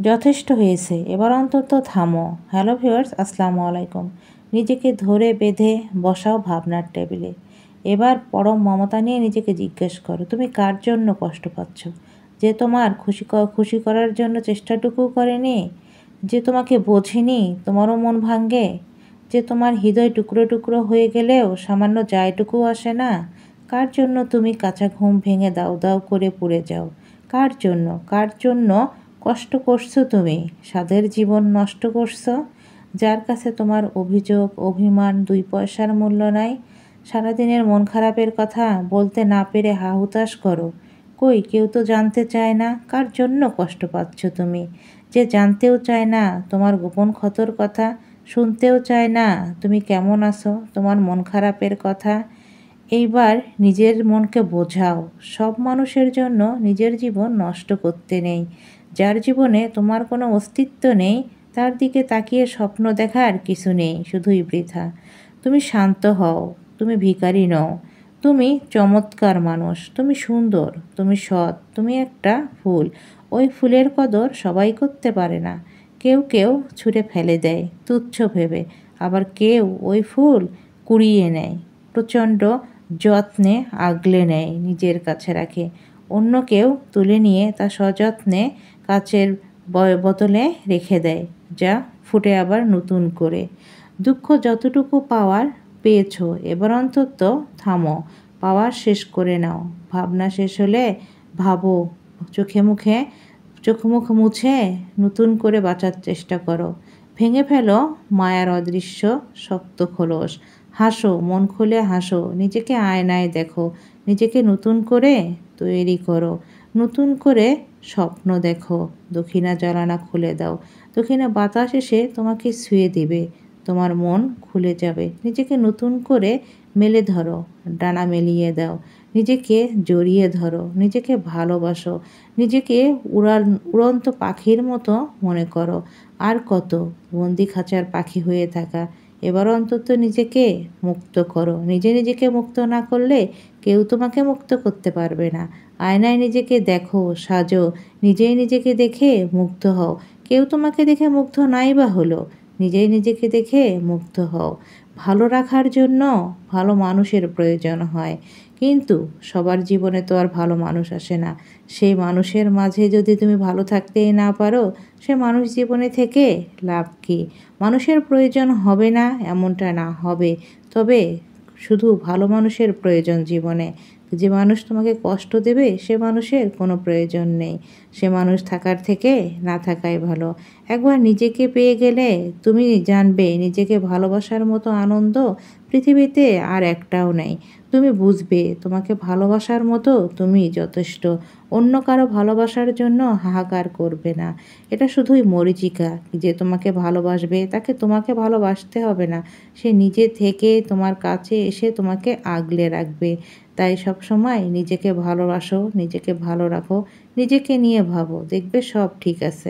যথেষ্ট হয়েছে, এবার অন্তত থামো। হ্যালো ভিউয়ার্স, আসসালামু আলাইকুম। নিজেকে ধরে বেঁধে বসাও ভাবনার টেবিলে। এবার পরম মমতা নিয়ে নিজেকে জিজ্ঞেস করো, তুমি কার জন্য কষ্ট পাচ্ছ? যে তোমার খুশি করার জন্য চেষ্টাটুকু করেনি, যে তোমাকে বোঝেনি, তোমারও মন ভাঙ্গে, যে তোমার হৃদয় টুকরো টুকরো হয়ে গেলেও সামান্য যায়টুকু আসে না। কার জন্য তুমি কাঁচা ঘুম ভেঙে দাউ দাউ করে পুড়ে যাও? কার জন্য কষ্ট করছো তুমি? স্বাদের জীবন নষ্ট করছো? যার কাছে তোমার অভিযোগ, অভিমান, 2 পয়সার মূল্য নাই। সারাদিনের মন খারাপের কথা বলতে না পেরে হাহুতাশ করো। কই, কেউ তো জানতে চায় না কার জন্য কষ্ট পাচ্ছ তুমি। যে জানতেও চায় না তোমার গোপন ক্ষতর কথা, শুনতেও চায় না তুমি কেমন আছো, তোমার মন খারাপের কথা। এইবার নিজের মনকে বোঝাও, সব মানুষের জন্য নিজের জীবন নষ্ট করতে নেই। যার জীবনে তোমার কোনো অস্তিত্ব নেই, তার দিকে তাকিয়ে স্বপ্ন দেখার কিছু নেই, শুধুই বৃথা। তুমি শান্ত হও, তুমি ভিখারি নও। তুমি চমৎকার মানুষ, তুমি সুন্দর, তুমি সৎ, তুমি একটা ফুল। ওই ফুলের কদর সবাই করতে পারে না। কেউ কেউ ছুঁড়ে ফেলে দেয় তুচ্ছ ভেবে, আবার কেউ ওই ফুল কুড়িয়ে নেয়, প্রচণ্ড যত্নে আগলে নেয়, নিজের কাছে রাখে। অন্য কেউ তুলে নিয়ে তা সযত্নে কাচের বোতলে রেখে দেয়, যা ফুটে আবার নতুন করে। দুঃখ যতটুকু পাওয়ার পেয়েছো, এবার অন্তত থামো, পাওয়ার শেষ করে নাও। ভাবনা শেষ হলে ভাবো, চোখ মুখ মুছে নতুন করে বাঁচার চেষ্টা করো। ভেঙে ফেলো মায়ার অদৃশ্য শক্ত খোলস। হাসো, মন খুলে হাসো, নিজেকে আয়নায় দেখো, নিজেকে নতুন করে তৈরি করো, নতুন করে স্বপ্ন দেখো। দক্ষিণা জ্বালানা খুলে দাও, দক্ষিণা বাতাস এসে তোমাকে ছুঁয়ে দিবে, তোমার মন খুলে যাবে। নিজেকে নতুন করে মেলে ধরো, ডানা মেলিয়ে দাও, নিজেকে জড়িয়ে ধরো, নিজেকে ভালোবাসো, নিজেকে উড়ন্ত পাখির মতো মনে করো। আর কত বন্দি খাঁচার পাখি হয়ে থাকা? এবার অন্তত নিজেকে মুক্ত করো। নিজেকে মুক্ত না করলে কেউ তোমাকে মুক্ত করতে পারবে না। আয়নায় নিজেকে দেখো, সাজো, নিজেকে দেখে মুগ্ধ হও। কেউ তোমাকে দেখে মুগ্ধ নাই বা হলো, নিজেকে দেখে মুগ্ধ হও। ভালো রাখার জন্য ভালো মানুষের প্রয়োজন হয়, কিন্তু সবার জীবনে তো আর ভালো মানুষ আসে না। সেই মানুষের মাঝে যদি তুমি ভালো থাকতেই না পারো, সে মানুষ জীবনে থেকে লাভ কী? মানুষের প্রয়োজন হবে না এমনটা না, হবে, তবে শুধু ভালো মানুষের প্রয়োজন জীবনে। যে মানুষ তোমাকে কষ্ট দেবে সে মানুষের কোনো প্রয়োজন নেই। সে মানুষ থাকার থেকে না থাকাই ভালো। একবার নিজেকে পেয়ে গেলে তুমি জানবে নিজেকে ভালোবাসার মতো আনন্দ পৃথিবীতে আর একটাও নেই। তুমি বুঝবে তোমাকে ভালোবাসার মতো তুমি যথেষ্ট। অন্য কারো ভালোবাসার জন্য হাহাকার করবে না। এটা শুধুই মরীচিকা। যে তোমাকে ভালোবাসবে তাকে তোমাকে ভালোবাসতে হবে না, সে নিজে থেকে তোমার কাছে এসে তোমাকে আগলে রাখবে। তাই সবসময় নিজেকে ভালোবাসো, নিজেকে ভালো রাখো, নিজেকে নিয়ে ভাবো, দেখবে সব ঠিক আছে।